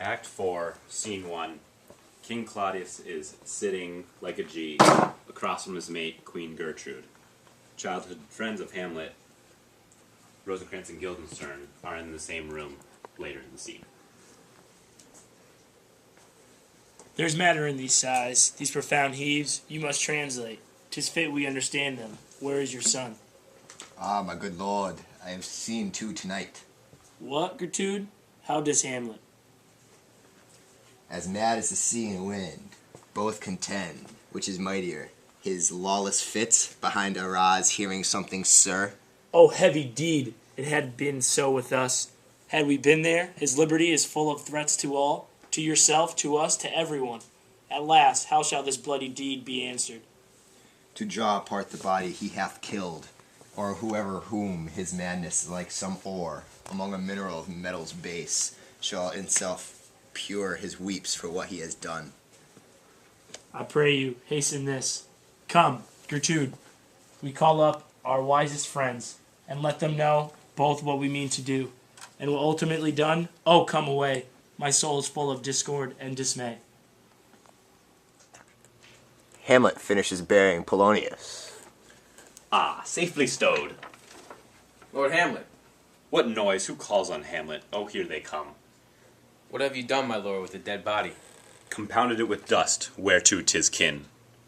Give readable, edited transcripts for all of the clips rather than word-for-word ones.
Act 4, Scene 1. King Claudius is sitting like a G across from his mate, Queen Gertrude. Childhood friends of Hamlet, Rosencrantz and Guildenstern, are in the same room later in the scene. There's matter in these sighs, these profound heaves. You must translate. 'Tis fit we understand them. Where is your son? Ah, my good lord, I have seen two tonight. What, Gertrude? How does Hamlet? As mad as the sea and wind, both contend, which is mightier, his lawless fits behind Arras hearing something, sir. Oh, heavy deed! It had been so with us. Had we been there, his liberty is full of threats to all, to yourself, to us, to everyone. At last, how shall this bloody deed be answered? To draw apart the body he hath killed, or whoever whom his madness, like some ore among a mineral of metal's base, shall in self pure his weeps for what he has done. I pray you, hasten this. Come, Gertrude, we call up our wisest friends, and let them know both what we mean to do, and what ultimately done, oh, come away. My soul is full of discord and dismay. Hamlet finishes burying Polonius. Ah, safely stowed. Lord Hamlet, What noise? Who calls on Hamlet? Oh, here they come. what have you done, my lord, with the dead body? Compounded it with dust, whereto 'tis kin.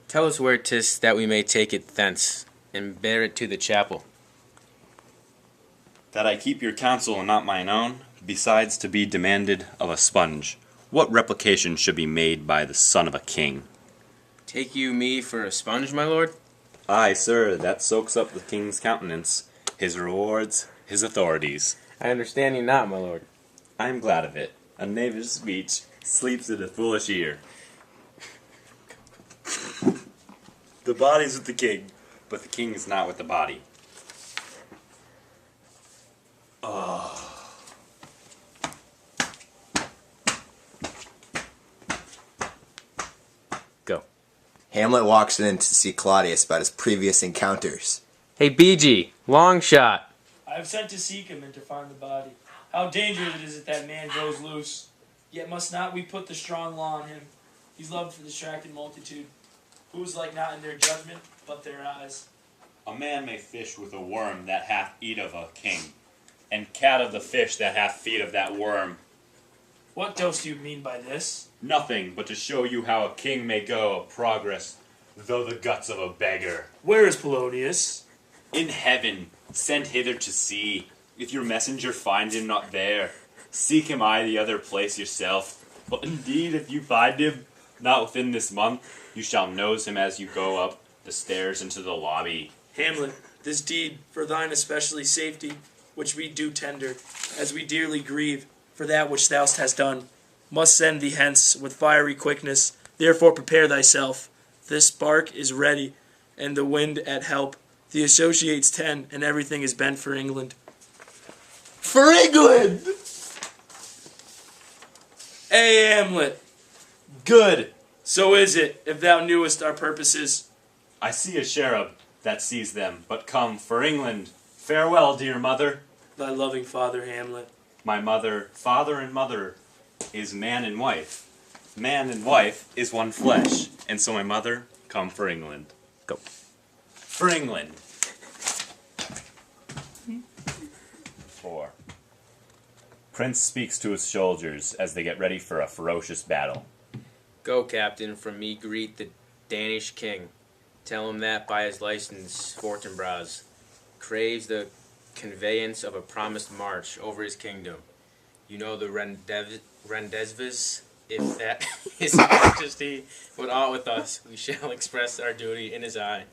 Tell us where 'tis, that we may take it thence, and bear it to the chapel. That I keep your counsel and not mine own, besides to be demanded of a sponge, what replication should be made by the son of a king? Take you me for a sponge, my lord? Aye, sir, that soaks up the king's countenance, his rewards, his authorities. I understand you not, my lord. I am glad of it. A knavish speech sleeps in a foolish ear. The body's with the king, but the king is not with the body. Go. Hamlet walks in to see Claudius about his previous encounters. Hey, BG, long shot. I have sent to seek him and to find the body. How dangerous it is that that man goes loose. Yet must not we put the strong law on him. He's loved for the distracted multitude, whose like not in their judgment, but their eyes. A man may fish with a worm that hath eat of a king, and cat of the fish that hath feed of that worm. What dost you mean by this? Nothing but to show you how a king may go a progress, though the guts of a beggar. Where is Polonius? In heaven, sent hither to see. If your messenger find him not there, seek him the other place yourself. But indeed, if you find him not within this month, you shall nose him as you go up the stairs into the lobby. Hamlet, this deed, for thine especially safety, which we do tender, as we dearly grieve, for that which thou hast done, must send thee hence with fiery quickness. Therefore prepare thyself. This bark is ready, and the wind at help. The associates 10, and everything is bent for England. For England! Hey, Hamlet. Good. So is it, if thou knewest our purposes. I see a cherub that sees them, but come for England. Farewell, dear mother. Thy loving father, Hamlet. My mother, father and mother is man and wife. Man and wife is one flesh, and so my mother, come for England. Go. For England. 4. Prince speaks to his soldiers as they get ready for a ferocious battle. Go, captain, from me greet the Danish king. Tell him that by his license, Fortinbras craves the conveyance of a promised march over his kingdom. You know the rendezvous. If that his majesty would aught with us, we shall express our duty in his eye,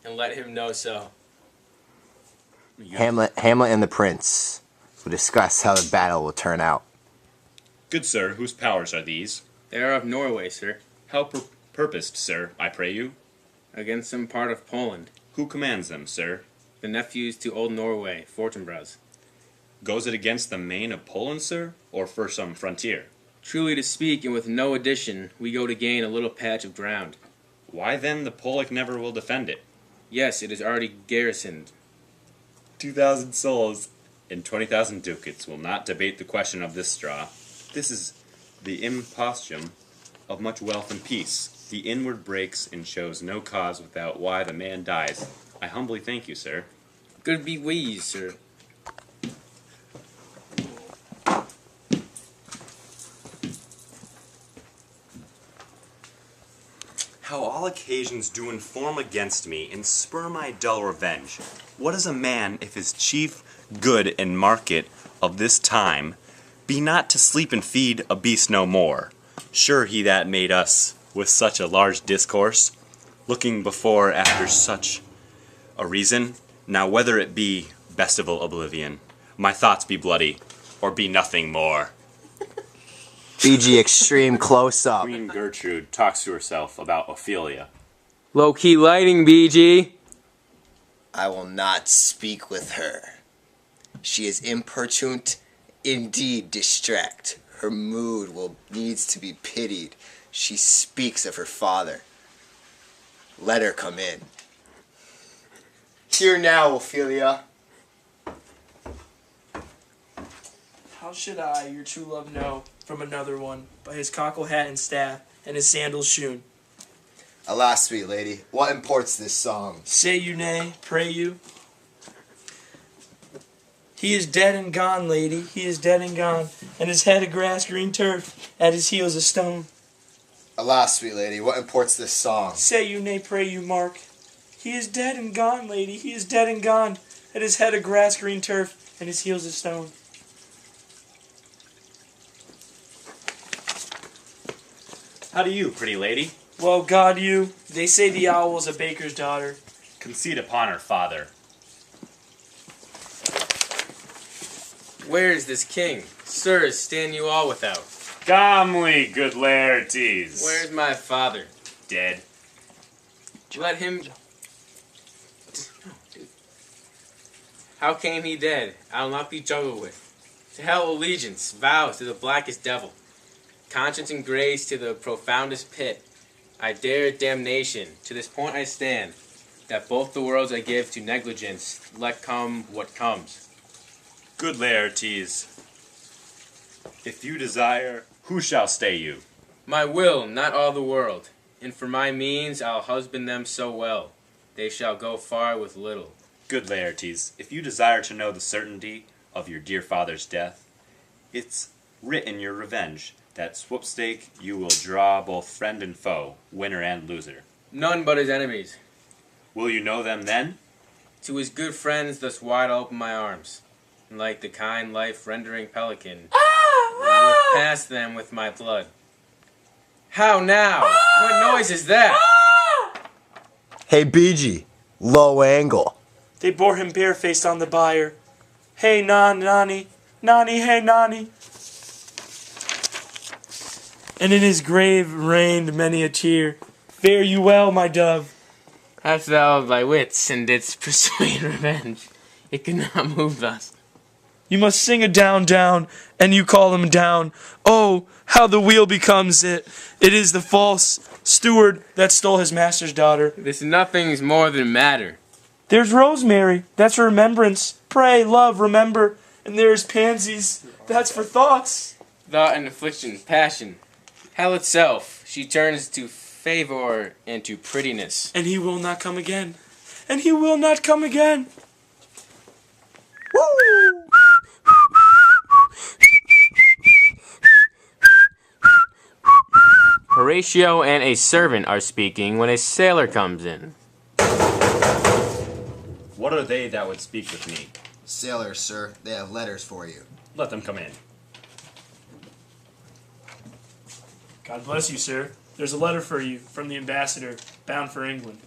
and let him know so. Hamlet and the prince will discuss how the battle will turn out. Good sir, whose powers are these? They are of Norway, sir, How purposed, sir, I pray you? against some part of Poland. Who commands them, sir? The nephews to old Norway, Fortinbras. Goes it against the main of Poland, sir, or for some frontier? Truly to speak, and with no addition, we go to gain a little patch of ground. Why then the Polish never will defend it? Yes, it is already garrisoned. 2,000 souls and 20,000 ducats will not debate the question of this straw. This is the impostum of much wealth and peace. The inward breaks and shows no cause without why the man dies. I humbly thank you, sir. Good be we, sir. How all occasions do inform against me, and spur my dull revenge. What is a man if his chief good and market of this time be not to sleep and feed a beast no more? Sure he that made us with such a large discourse, looking before after such a reason. Now whether it be bestival oblivion, my thoughts be bloody, or be nothing more. BG extreme close up. Queen Gertrude talks to herself about Ophelia. Low-key lighting, BG. I will not speak with her. She is importunate, indeed distract. Her mood needs to be pitied. She speaks of her father. Let her come in. Here now, Ophelia. How should I, your true love, know from another one, by his cockle hat and staff, and his sandals shoon? Alas, sweet lady, what imports this song? Say you nay, pray you. He is dead and gone, lady, he is dead and gone, and his head a grass green turf, at his heels a stone. Alas, sweet lady, what imports this song? Say you nay, pray you, Mark. He is dead and gone, lady, he is dead and gone, at his head a grass green turf, and his heels a stone. How do you, pretty lady? Well, God, you, they say the owl is a baker's daughter. Conceit upon her father. Where is this king? Sirs, stand you all without. Calmly, good Laertes. Where's my father? Dead. Let him... How came he dead? I'll not be juggled with. To hell allegiance, vows to the blackest devil. Conscience and grace to the profoundest pit. I dare damnation. To this point I stand, that both the worlds I give to negligence, let come what comes. Good Laertes, if you desire, who shall stay you? My will, not all the world. And for my means I'll husband them so well, they shall go far with little. Good Laertes, if you desire to know the certainty of your dear father's death, it's writ in your revenge, that swoopstake you will draw both friend and foe, winner and loser. None but his enemies. Will you know them then? To his good friends thus wide I open my arms, and like the kind life-rendering pelican, will pass them with my blood. How now? What noise is that? Hey, BG, low angle. They bore him barefaced on the bier. Hey, Nani, Nani, hey, Nani. And in his grave reigned many a tear. Fare you well, my dove. Hast thou thy wits, and didst persuade revenge? It could not move thus. You must sing a down, down, and you call him down. Oh, how the wheel becomes it. It is the false steward that stole his master's daughter. This nothing's more than matter. There's rosemary, that's for remembrance. Pray, love, remember. And there's pansies, that's for thoughts. Thought and affliction, passion. Hell itself, she turns to favor and to prettiness. And he will not come again. And he will not come again. Woo! Horatio and a servant are speaking when a sailor comes in. What are they that would speak with me? Sailors, sir, they have letters for you. Let them come in. God bless you, sir. There's a letter for you from the ambassador, bound for England.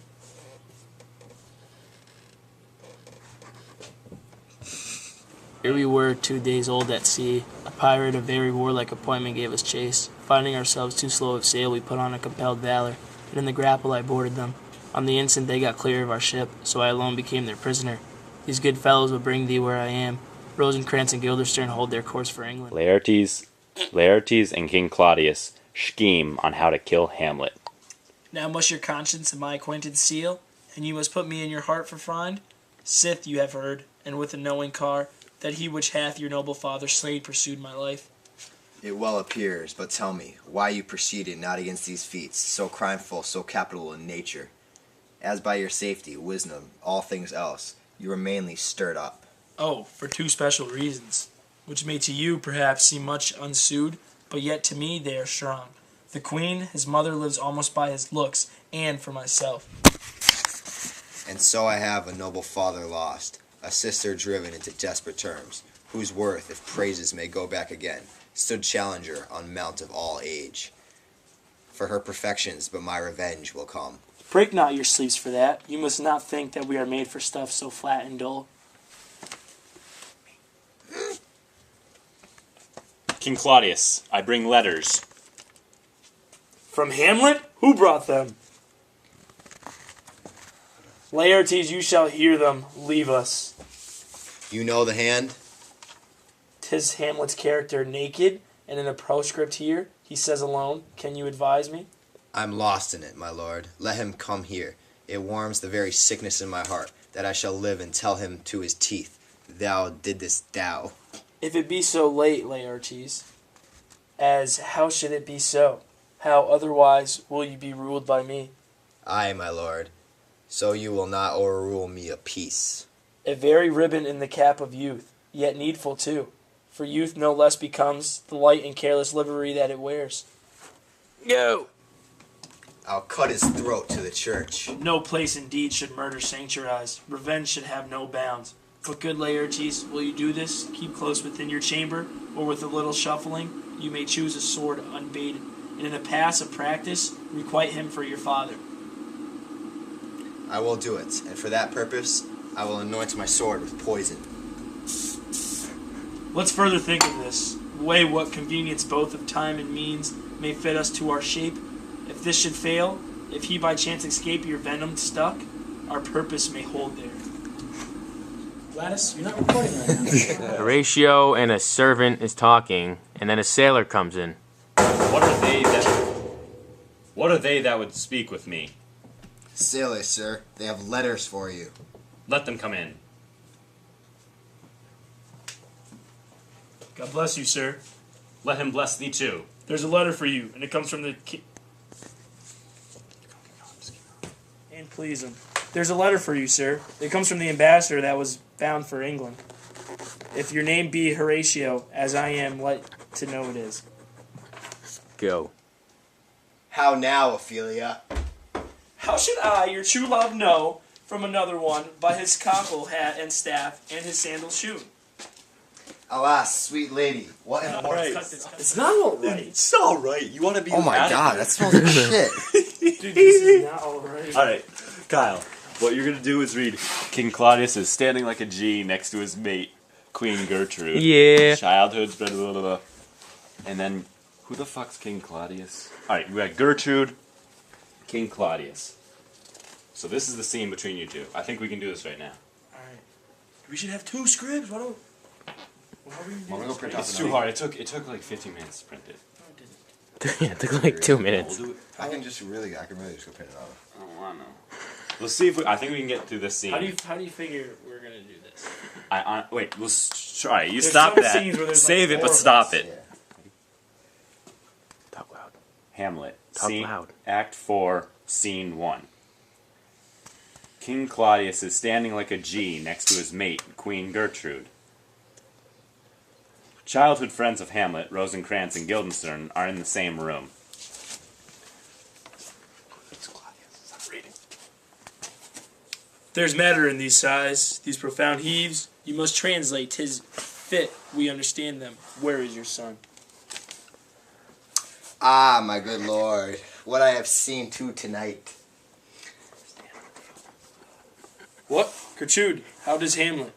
Here we were, 2 days old at sea. A pirate of very warlike appointment gave us chase. Finding ourselves too slow of sail, we put on a compelled valor, and in the grapple I boarded them. On the instant they got clear of our ship, so I alone became their prisoner. These good fellows will bring thee where I am. Rosencrantz and Guilderstern hold their course for England. Laertes and King Claudius scheme on how to kill Hamlet. Now must your conscience and my acquaintance seal, and you must put me in your heart for find. Sith you have heard, and with a knowing car, that he which hath your noble father slain pursued my life. It well appears, but tell me, why you proceeded not against these feats, so crimeful, so capital in nature? As by your safety, wisdom, all things else, you were mainly stirred up. Oh, for two special reasons, which may to you perhaps seem much unsued, but yet to me they are strong. The queen, his mother, lives almost by his looks, and for myself. And so I have a noble father lost, a sister driven into desperate terms, whose worth, if praises may go back again, stood challenger on mount of all age. For her perfections, but my revenge will come. Break not your sleeves for that. You must not think that we are made for stuff so flat and dull. King Claudius, I bring letters. From Hamlet? Who brought them? Laertes, you shall hear them. Leave us. You know the hand? 'Tis Hamlet's character naked, and in a proscript here, he says alone, can you advise me? I'm lost in it, my lord. Let him come here. It warms the very sickness in my heart, that I shall live and tell him to his teeth, thou didst thou. If it be so late, Laertes, as how should it be so? How otherwise will you be ruled by me? Aye, my lord. So you will not o'errule me a piece. A very ribbon in the cap of youth, yet needful too, for youth no less becomes the light and careless livery that it wears. Go! I'll cut his throat to the church. No place indeed should murder sanctuarize. Revenge should have no bounds. But good Laertes, will you do this? Keep close within your chamber, or with a little shuffling, you may choose a sword unbaited, and in a pass of practice, requite him for your father. I will do it, and for that purpose, I will anoint my sword with poison. Let's further think of this. Weigh what convenience both of time and means may fit us to our shape. If this should fail, if he by chance escape your venom stuck, our purpose may hold there. Gladys, you're not recording right now. Horatio and a servant is talking, and then a sailor comes in. What are they that would speak with me? Sailor, sir, they have letters for you. Let them come in. God bless you, sir. Let him bless thee too. There's a letter for you, and it comes from the and please him. There's a letter for you, sir. It comes from the ambassador that was bound for England. If your name be Horatio, as I am, let to know it is. Go. How now, Ophelia? How should I, your true love, know from another one by his cockle hat and staff and his sandal shoe? Alas, sweet lady, what in All right. It's not all right. It's all right. You want to be? Oh my god, that smells like shit. Dude, this is not all right. All right, Kyle. What you're gonna do is read King Claudius is standing like a G next to his mate, Queen Gertrude. Yeah. Childhood, blah, blah, blah, blah. And then, who the fuck's King Claudius? All right, we got Gertrude, King Claudius. So this is the scene between you two. I think we can do this right now. All right. We should have two scripts. Why don't? Why are we I'm gonna go print out It's the too night. hard. It took like 15 minutes to print it. Yeah, it took like 2 minutes. We'll do it. I can really just go print it out. Oh, I know. Let's see if I think we can get through this scene. How do you figure we're gonna do this? Wait. Try. You There's stop some that. scenes where there's, Save like, it, four but of stop us. it. Yeah. Talk loud. Hamlet. Talk loud. Act 4, Scene 1. King Claudius is standing like a G next to his mate, Queen Gertrude. Childhood friends of Hamlet, Rosencrantz and Guildenstern, are in the same room. There's matter in these sighs, these profound heaves. You must translate. 'Tis fit we understand them. Where is your son? Ah, my good lord, what I have seen too tonight. What? Gertrude, how does Hamlet?